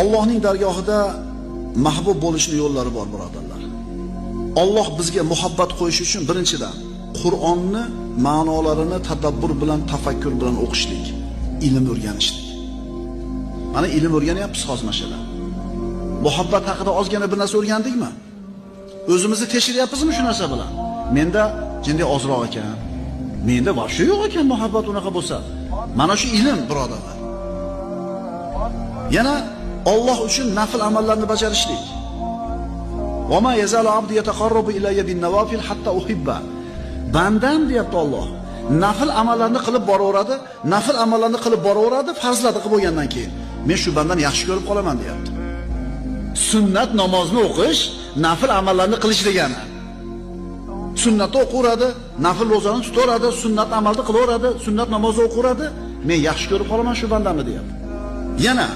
Allohning dargohida mahbub bo'lishning yo'llari bor, birodarlar. Alloh bizga muhabbat qo'yish uchun birinchidan Qur'onni ma'nolarini tadabbur bilan, tafakkur bilan o'qishlik, ilm o'rganishlik. Mana ilm o'rganyapmiz hozir mashalar. Muhabbat haqida ozgina bir narsa o'rgandikmi? O'zimizni tekshiryapmizmi shu narsa bilan? Menda jinday ozroq ekan. Menda vaqti yo'q ekan muhabbat unaqa bo'lsa. Mana shu ilm, birodarlar. Yana Alloh uchun nafl amallarni bajarishlik. Va ma yazalu abdi yataqarrabu ilayya bin nawafil hatta uhibba. Bandam deyapti Alloh. Nafl amallarni qilib boraveradi, nafl amallarni qilib boraveradi, farzlarni qilib bo'lgandan keyin men shu bandani yaxshi ko'rib qolaman deyapti. Sunnat namozni o'qish, nafl amallarni qilish degani. Sunnatni o'qiradi, nafl ro'zani tutaveradi, sunnat amalni qilaveradi, sunnat namozni o'qiradi, men yaxshi ko'rib qolaman shu bandani deyapti. Yana